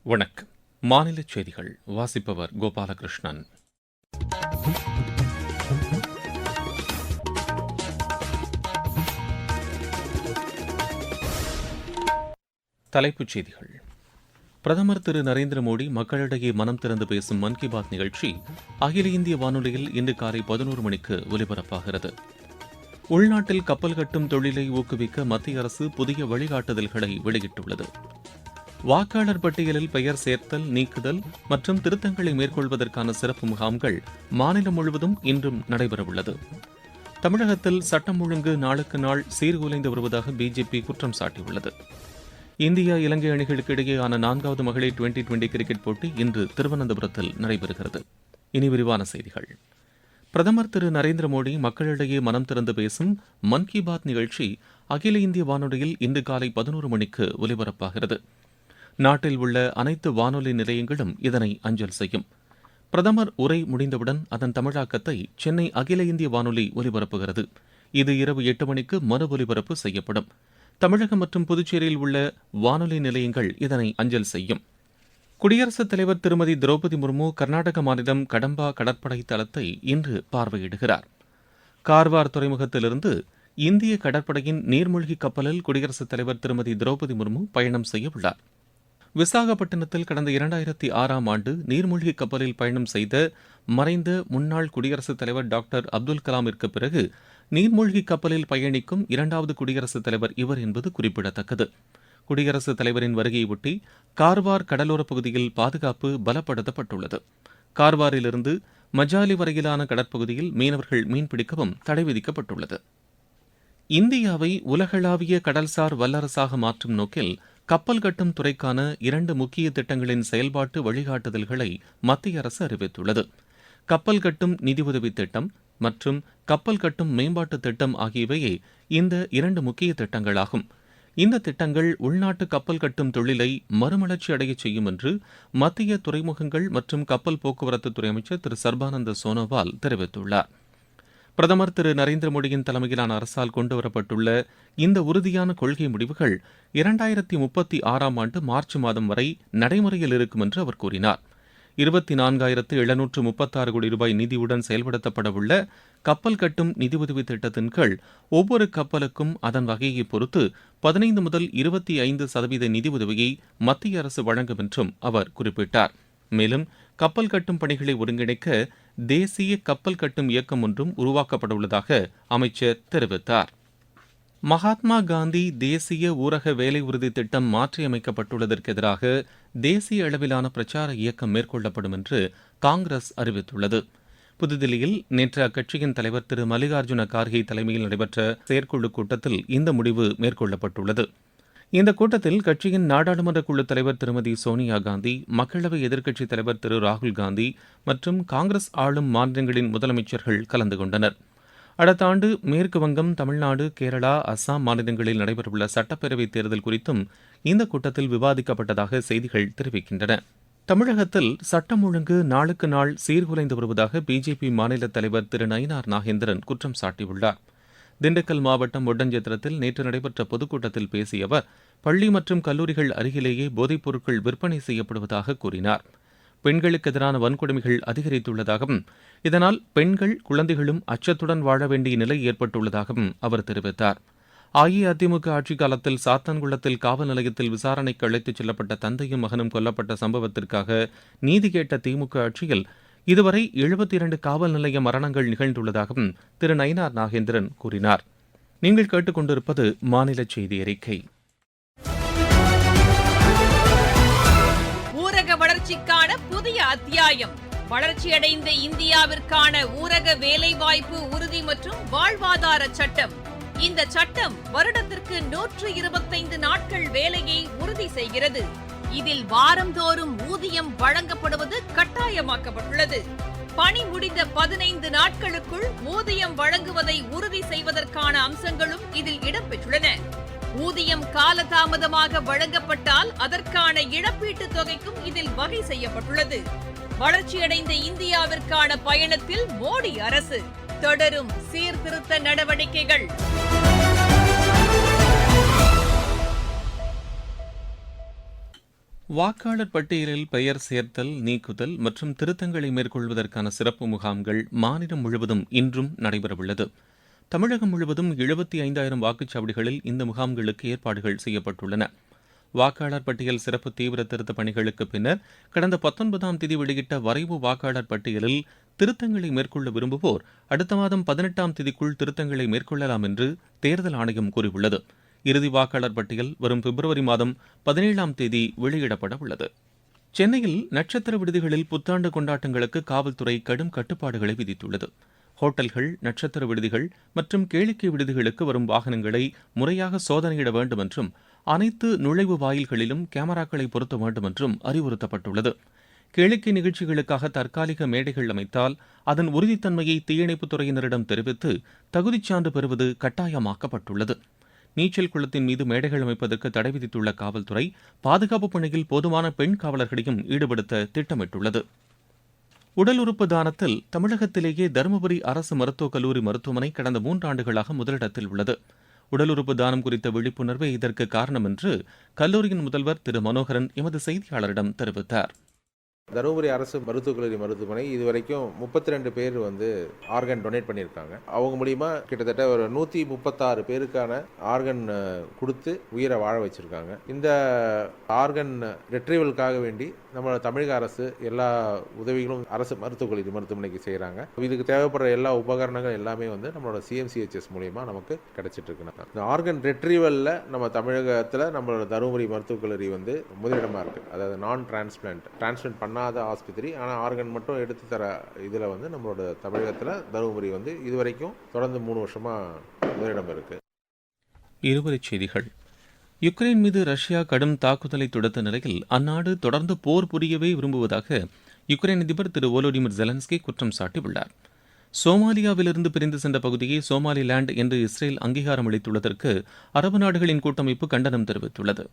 வணக்கம். மாநிலச் செய்திகள் வாசிப்பவர் கோபாலகிருஷ்ணன். தலைப்புச் செய்திகள். பிரதமர் திரு நரேந்திர மோடி மக்களிடையே மனம் திறந்து பேசும் மன் கி பாத் நிகழ்ச்சி அகில இந்திய வானொலியில் இன்று காலை 11 மணிக்கு ஒலிபரப்பாகிறது. உள்நாட்டில் கப்பல் கட்டும் தொழிலை ஊக்குவிக்க மத்திய அரசு புதிய வழிகாட்டுதல்களை வெளியிட்டுள்ளது. வாக்காளர் பட்டியலில் பெயர் சேர்த்தல், நீக்குதல் மற்றும் திருத்தங்களை மேற்கொள்வதற்கான சிறப்பு முகாம்கள் மாநிலம் முழுவதும் இன்றும் நடைபெறவுள்ளது. தமிழகத்தில் சட்டம் ஒழுங்கு நாளுக்கு நாள் சீர்குலைந்து வருவதாக பிஜேபி குற்றம் சாட்டியுள்ளது. இந்தியா இலங்கை அணிகளுக்கு இடையேயான 4வது மகளிர் டுவெண்டி கிரிக்கெட் போட்டி இன்று திருவனந்தபுரத்தில் நடைபெறுகிறது. இனி விரிவான செய்திகள். பிரதமர் திரு நரேந்திர மோடி மக்களிடையே மனம் திறந்து பேசும் மன் கி பாத் நிகழ்ச்சி அகில இந்திய வானொலியில் இன்று காலை 11 மணிக்கு ஒலிபரப்பாகிறது. நாட்டில் உள்ள அனைத்து வானொலி நிலையங்களும் இதனை அஞ்சல் செய்யும். பிரதமர் உரை முடிந்தவுடன் அதன் தமிழாக்கத்தை சென்னை அகில இந்திய வானொலி ஒலிபரப்புகிறது. இது இரவு 8 மணிக்கு மறு ஒலிபரப்பு செய்யப்படும். தமிழகம் மற்றும் புதுச்சேரியில் உள்ள வானொலி நிலையங்கள் இதனை அஞ்சல் செய்யும். குடியரசுத் தலைவர் திருமதி திரௌபதி முர்மு கர்நாடக மாநிலம் கடம்பா கடற்படை தளத்தை இன்று பார்வையிடுகிறார். கார்வார் துறைமுகத்திலிருந்து இந்திய கடற்படையின் நீர்மூழ்கி கப்பலில் குடியரசுத் தலைவர் திருமதி திரௌபதி முர்மு பயணம் செய்ய உள்ளார். விசாகப்பட்டினத்தில் கடந்த 2006ஆம் ஆண்டு நீர்மூழ்கி கப்பலில் பயணம் செய்த மறைந்த முன்னாள் குடியரசுத் தலைவர் டாக்டர் அப்துல் கலாமிற்கு பிறகு நீர்மூழ்கி கப்பலில் பயணிக்கும் 2வது குடியரசுத் தலைவர் இவர் என்பது குறிப்பிடத்தக்கது. குடியரசுத் தலைவரின் வருகையொட்டி கார்வார் கடலோரப் பகுதியில் பாதுகாப்பு பலப்படுத்தப்பட்டுள்ளது. கார்வாரிலிருந்து மஜாலி வரையிலான கடற்பகுதியில் மீனவர்கள் மீன்பிடிக்கவும் தடை விதிக்கப்பட்டுள்ளது. இந்தியாவை உலகளாவிய கடல்சார் வல்லரசாக மாற்றும் நோக்கில் கப்பல் கட்டும் துறைக்கான 2 முக்கிய திட்டங்களின் செயல்பாட்டு வழிகாட்டுதல்களை மத்திய அரசு அறிவித்துள்ளது. கப்பல் கட்டும் நிதியுதவி திட்டம் மற்றும் கப்பல் கட்டும் மேம்பாட்டு திட்டம் ஆகியவையே இந்த 2 முக்கிய திட்டங்களாகும். இந்த திட்டங்கள் உள்நாட்டு கப்பல் கட்டும் தொழிலை மறுமலர்ச்சி அடையச் செய்யும் என்று மத்திய துறைமுகங்கள் மற்றும் கப்பல் போக்குவரத்து துறை அமைச்சர் திரு சர்பானந்த சோனோவால் தெரிவித்துள்ளார். பிரதமர் திரு நரேந்திர மோடியின் தலைமையிலான அரசால் கொண்டுவரப்பட்டுள்ள இந்த உறுதியான கொள்கை முடிவுகள் 2036ஆம் ஆண்டு மார்ச் மாதம் வரை நடைமுறையில் இருக்கும் என்று அவர் கூறினார். 24,736 கோடி ரூபாய் நிதியுடன் செயல்படுத்தப்படவுள்ள கப்பல் கட்டும் நிதியுதவி திட்டத்தின் கீழ் ஒவ்வொரு கப்பலுக்கும் அதன் வகையை பொறுத்து 15 முதல் 25% நிதியுதவியை மத்திய அரசு வழங்கும் என்றும் அவர் குறிப்பிட்டார். மேலும் கப்பல் கட்டும் பணிகளை ஒருங்கிணைக்க தேசிய கப்பல் கட்டும் இயக்கம் ஒன்றும் உருவாக்கப்படவுள்ளதாக அமைச்சர் தெரிவித்தார். மகாத்மா காந்தி தேசிய ஊரக வேலை உறுதி திட்டம் மாற்றியமைக்கப்பட்டுள்ளதற்கு எதிராக தேசிய அளவிலான பிரச்சார இயக்கம் மேற்கொள்ளப்படும் என்று காங்கிரஸ் அறிவித்துள்ளது. புதுதில்லியில் நேற்று அக்கட்சியின் தலைவர் திரு மல்லிகார்ஜுன கார்கே தலைமையில் நடைபெற்ற செயற்குழு கூட்டத்தில் இந்த முடிவு மேற்கொள்ளப்பட்டுள்ளது. இந்த கூட்டத்தில் கட்சியின் நாடாளுமன்ற குழு தலைவர் திருமதி சோனியா காந்தி, மக்களவை எதிர்க்கட்சித் தலைவர் திரு ராகுல் காந்தி மற்றும் காங்கிரஸ் ஆளும் மாநிலங்களின் முதலமைச்சர்கள் கலந்து கொண்டனர். அடுத்த ஆண்டு மேற்கு வங்கம், தமிழ்நாடு, கேரளா, அஸ்ஸாம் மாநிலங்களில் நடைபெறவுள்ள சட்டப்பேரவைத் தேர்தல் குறித்தும் இந்த கூட்டத்தில் விவாதிக்கப்பட்டதாக செய்திகள் தெரிவிக்கின்றன. தமிழகத்தில் சட்டம் ஒழுங்கு நாளுக்கு நாள் சீர்குலைந்து வருவதாக பிஜேபி மாநில தலைவர் திரு நயினார் நாகேந்திரன் குற்றம் சாட்டியுள்ளார். திண்டுக்கல் மாவட்டம் ஒட்டஞ்சத்திரத்தில் நேற்று நடைபெற்ற பொதுக்கூட்டத்தில் பேசிய அவர், பள்ளி மற்றும் கல்லூரிகள் அருகிலேயே போதைப் பொருட்கள் விற்பனை செய்யப்படுவதாக கூறினார். பெண்களுக்கு எதிரான வன்கொடுமைகள் அதிகரித்துள்ளதாகவும் இதனால் பெண்கள், குழந்தைகளும் அச்சத்துடன் வாழ வேண்டிய நிலை ஏற்பட்டுள்ளதாகவும் அவர் தெரிவித்தார். அஇஅதிமுக ஆட்சிக் காலத்தில் சாத்தான்குளத்தில் காவல் நிலையத்தில் விசாரணைக்கு அழைத்துச் செல்லப்பட்ட தந்தையும் மகனும் கொல்லப்பட்ட சம்பவத்திற்காக நீதி கேட்ட திமுக ஆட்சியில் இதுவரை 72 காவல் நிலைய மரணங்கள் நிகழ்ந்துள்ளதாகவும் திரு நயினார் நாகேந்திரன் கூறினார். நீங்கள் கேட்டுக்கொண்டிருப்பது மாநில செய்தி அறிக்கை. ஊரக வளர்ச்சிக்கான புதிய அத்தியாயம். வளர்ச்சியடைந்த இந்தியாவிற்கான ஊரக வேலைவாய்ப்பு உறுதி மற்றும் வாழ்வாதார சட்டம். இந்த சட்டம் வருடத்திற்கு 125 நாட்கள் வேலையை உறுதி செய்கிறது. இதில் வாரந்தோறும் ஊதியம் வழங்கப்படுவது கட்டாயமாக்கப்பட்டுள்ளது. பணி முடிந்த 15 நாட்களுக்குள் ஊதியம் வழங்குவதை உறுதி செய்வதற்கான அம்சங்களும் இதில் இடம்பெற்றுள்ளன. ஊதியம் காலதாமதமாக வழங்கப்பட்டால் அதற்கான இழப்பீட்டுத் தொகைக்கும் இதில் வகை செய்யப்பட்டுள்ளது. வளர்ச்சியடைந்த இந்தியாவிற்கான பயணத்தில் மோடி அரசு தொடரும் சீர்திருத்த நடவடிக்கைகள். வாக்காளர் பட்டியலில் பெயர் சேர்த்தல், நீக்குதல் மற்றும் திருத்தங்களை மேற்கொள்வதற்கான சிறப்பு முகாம்கள் மாநிலம் முழுவதும் இன்றும் நடைபெறவுள்ளது. தமிழகம் முழுவதும் 75,000 வாக்குச்சாவடிகளில் இந்த முகாம்களுக்கு ஏற்பாடுகள் செய்யப்பட்டுள்ளன. வாக்காளர் பட்டியல் சிறப்பு தீவிர திருத்த பணிகளுக்கு பின்னர் கடந்த 19ஆம் தேதி வெளியிட்ட வரைவு வாக்காளர் பட்டியலில் திருத்தங்களை மேற்கொள்ள விரும்புவோர் அடுத்த மாதம் 18ஆம் தேதிக்குள் திருத்தங்களை மேற்கொள்ளலாம் என்று தேர்தல் ஆணையம் கூறியுள்ளது. இறுதி வாக்காளர் பட்டியல் வரும் பிப்ரவரி மாதம் 17ஆம் தேதி வெளியிடப்பட உள்ளது. சென்னையில் நட்சத்திர விடுதிகளில் புத்தாண்டு கொண்டாட்டங்களுக்கு காவல்துறை கடும் கட்டுப்பாடுகளை விதித்துள்ளது. ஹோட்டல்கள், நட்சத்திர விடுதிகள் மற்றும் கேளிக்கை விடுதிகளுக்கு வரும் வாகனங்களை முறையாக சோதனையிட வேண்டும் என்றும் அனைத்து நுழைவு வாயில்களிலும் கேமராக்களை பொருத்த வேண்டும் என்றும் அறிவுறுத்தப்பட்டுள்ளது. கேளிக்கை நிகழ்ச்சிகளுக்காக தற்காலிக மேடைகள் அமைத்தால் அதன் உறுதித்தன்மையை தீயணைப்புத் துறையினரிடம் தெரிவித்து தகுதிச் சான்று பெறுவது கட்டாயமாக்கப்பட்டுள்ளது. நீச்சல் குளத்தின் மீது மேடைகள் அமைப்பதற்கு தடை விதித்துள்ள காவல்துறை பாதுகாப்பு பணியில் போதுமான பெண் காவலர்களையும் ஈடுபடுத்த திட்டமிட்டுள்ளது. உடல் உறுப்பு தானத்தில் தமிழகத்திலேயே தருமபுரி அரசு மருத்துவக் கல்லூரி மருத்துவமனை கடந்த 3 ஆண்டுகளாக முதலிடத்தில் உள்ளது. உடல் உறுப்பு தானம் குறித்த விழிப்புணர்வே இதற்கு காரணம் என்று கல்லூரியின் முதல்வர் திரு மனோகரன் எமது செய்தியாளரிடம் தெரிவித்தார். தருமபுரி அரசு மருத்துவக் கல்லூரி மருத்துவமனை இதுவரைக்கும் 32 பேர் ஆர்கன் டொனேட் பண்ணியிருக்காங்க. அவங்க மூலிமா கிட்டத்தட்ட ஒரு 136 பேருக்கான ஆர்கன் கொடுத்து உயிரை வாழ வச்சிருக்காங்க. இந்த ஆர்கன் ரெட்ரீவலுக்காக வேண்டி நம்ம தமிழக அரசு எல்லா உதவிகளும் அரசு மருத்துவக் கல்லூரி மருத்துவமனைக்கு செய்கிறாங்க. இதுக்கு தேவைப்படுற எல்லா உபகரணங்கள் எல்லாமே நம்மளோட CMCHS மூலிமா நமக்கு கிடைச்சிட்டு இருக்கு. இந்த ஆர்கன் ரெட்ரீவலில் நம்ம தமிழகத்தில் நம்மளோட தருமபுரி மருத்துவக் கல்லூரி முதலிடமாக இருக்குது. அதாவது நான் டிரான்ஸ்பிளான்ட் பண்ணாத ஆஸ்பத்திரி, ஆனால் ஆர்கன் மட்டும் எடுத்து தர இதில் நம்மளோட தமிழகத்தில் தருமபுரி இதுவரைக்கும் தொடர்ந்து 3 வருஷமாக முதலிடம் இருக்கு. இருவரிச் செய்திகள். யுக்ரைன் மீது ரஷ்யா கடும் தாக்குதலை தொடுத்த நிலையில் அந்நாடு தொடர்ந்து போர் புரியவே விரும்புவதாக யுக்ரைன் அதிபர் திரு வோலோடிமிர் ஜெலன்ஸ்கி குற்றம் சாட்டியுள்ளார். சோமாலியாவிலிருந்து பிரிந்து சென்ற பகுதியை சோமாலிலாந்து என்று இஸ்ரேல் அங்கீகாரம் அளித்துள்ளதற்கு அரபு நாடுகளின் கூட்டமைப்பு கண்டனம் தெரிவித்துள்ளது.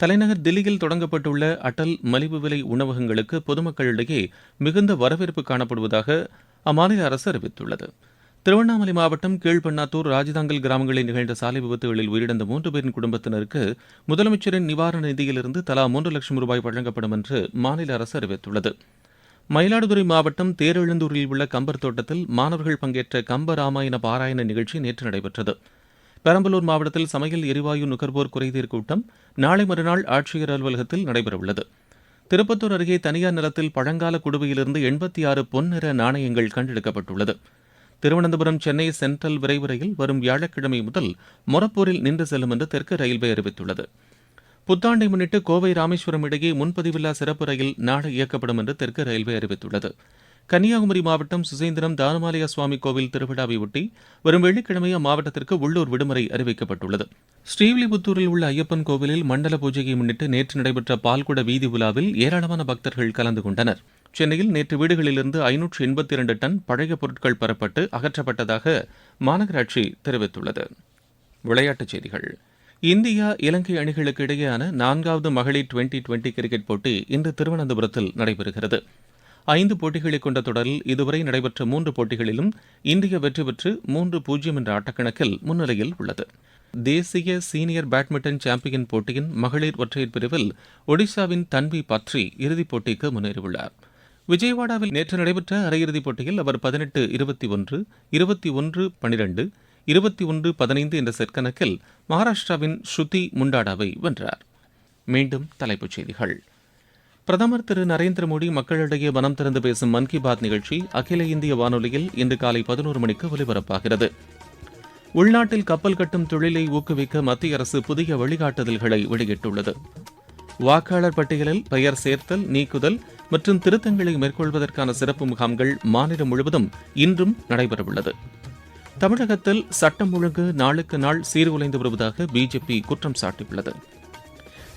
தலைநகர் தில்லியில் தொடங்கப்பட்டுள்ள அடல் மலிவு விலை உணவகங்களுக்கு பொதுமக்களிடையே மிகுந்த வரவேற்பு காணப்படுவதாக அம்மாநில அரசு அறிவித்துள்ளது. திருவண்ணாமலை மாவட்டம் கீழ்பண்ணாத்தூர், ராஜதாங்கல் கிராமங்களில் நிகழ்ந்த சாலை விபத்துகளில் உயிரிழந்த 3 பேரின் குடும்பத்தினருக்கு முதலமைச்சரின் நிவாரண நிதியிலிருந்து தலா 3 லட்சம் ரூபாய் வழங்கப்படும் என்று மாநில அரசு அறிவித்துள்ளது. மயிலாடுதுறை மாவட்டம் தேரெழுந்தூரில் உள்ள கம்பர் தோட்டத்தில் மாணவர்கள் பங்கேற்ற கம்ப ராமாயண பாராயண நிகழ்ச்சி நேற்று நடைபெற்றது. பெரம்பலூர் மாவட்டத்தில் சமையல் எரிவாயு நுகர்வோர் குறைதீர் கூட்டம் நாளை மறுநாள் ஆட்சியர் அலுவலகத்தில் நடைபெறவுள்ளது. திருப்பத்தூர் அருகே தனியார் நிலத்தில் பழங்கால குடுவையிலிருந்து 86 பொன்னிற நாணயங்கள் கண்டெடுக்கப்பட்டுள்ளது. திருவனந்தபுரம் சென்னை சென்ட்ரல் விரைவு ரயில் வரும் வியாழக்கிழமை முதல் மொரப்பூரில் நின்று செல்லும் என்று தெற்கு ரயில்வே அறிவித்துள்ளது. புத்தாண்டை முன்னிட்டு கோவை ராமேஸ்வரம் இடையே முன்பதிவில்லா சிறப்பு ரயில் நாளை இயக்கப்படும் என்று தெற்கு ரயில்வே அறிவித்துள்ளது. கன்னியாகுமரி மாவட்டம் சுசேந்திரம் தானுமாலய சுவாமி கோவில் திருவிழாவை ஒட்டி வரும் வெள்ளிக்கிழமை அம்மாவட்டத்திற்கு உள்ளூர் விடுமுறை அறிவிக்கப்பட்டுள்ளது. ஸ்ரீவில்லிபுத்தூரில் உள்ள ஐயப்பன் கோவிலில் மண்டல பூஜையை முன்னிட்டு நேற்று நடைபெற்ற பால்குட வீதி உலாவில் ஏராளமான பக்தர்கள் கலந்து கொண்டனர். சென்னையில் நேற்று வீடுகளிலிருந்து 582 டன் பழைய பொருட்கள் பெறப்பட்டு அகற்றப்பட்டதாக மாநகராட்சி தெரிவித்துள்ளது. விளையாட்டுச் செய்திகள். இந்தியா இலங்கை அணிகளுக்கு இடையேயான 4வது மகளிர் டுவெண்டி கிரிக்கெட் போட்டி இன்று திருவனந்தபுரத்தில் நடைபெறுகிறது. 5 போட்டிகளை கொண்ட தொடரில் இதுவரை நடைபெற்ற 3 போட்டிகளிலும் இந்தியா வெற்றி பெற்று 3-0 என்ற ஆட்டக்கணக்கில் முன்னிலையில் உள்ளது. தேசிய சீனியர் பேட்மிண்டன் சாம்பியன் போட்டியின் மகளிர் ஒற்றையர் பிரிவில் ஒடிசாவின் தன்வி பத்ரி இறுதிப் போட்டிக்கு முன்னேறியுள்ளார். விஜயவாடாவில் நேற்று நடைபெற்ற அரையிறுதிப் போட்டியில் அவர் 18-21, 21-12, 21-15 என்ற செட் கணக்கில் மகாராஷ்டிராவின் ஸ்ருதி முண்டாடாவை வென்றார். மீண்டும் தலைப்புச் செய்திகள். பிரதமர் திரு நரேந்திர மோடி மக்களிடையே மனம் திறந்து பேசும் மன் கி பாத் நிகழ்ச்சி அகில இந்திய வானொலியில் இன்று காலை 11 மணிக்கு ஒலிபரப்பாகிறது. உள்நாட்டில் கப்பல் கட்டும் தொழிலை ஊக்குவிக்க மத்திய அரசு புதிய வழிகாட்டுதல்களை வெளியிட்டுள்ளது. வாக்காளர் பட்டியலில் பெயர் சேர்த்தல், நீக்குதல் மற்றும் திருத்தங்களை மேற்கொள்வதற்கான சிறப்பு முகாம்கள் மாநிலம் முழுவதும் இன்றும் நடைபெறவுள்ளது. தமிழகத்தில் சட்டம் ஒழுங்கு நாளுக்கு நாள் சீர்குலைந்து வருவதாக பிஜேபி குற்றம் சாட்டியுள்ளது.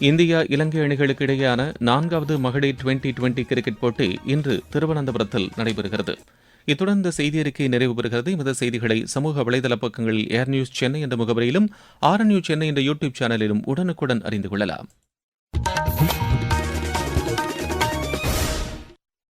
இந்தியா இலங்கை அணிகளுக்கு இடையேயான 4வது மகளிர் டுவெண்டி கிரிக்கெட் போட்டி இன்று திருவனந்தபுரத்தில் நடைபெறுகிறது. இத்துடன் இந்த செய்தி அறிக்கை நிறைவு பெறுகிறது. இந்த செய்திகளை சமூக வலைதள பக்கங்களில் ஏர் நியூஸ் சென்னை என்ற முகவரியிலும், ஆர் நியூஸ் சென்னை என்ற யூடியூப் சேனலிலும் உடனுக்குடன் அறிந்து கொள்ளலாம்.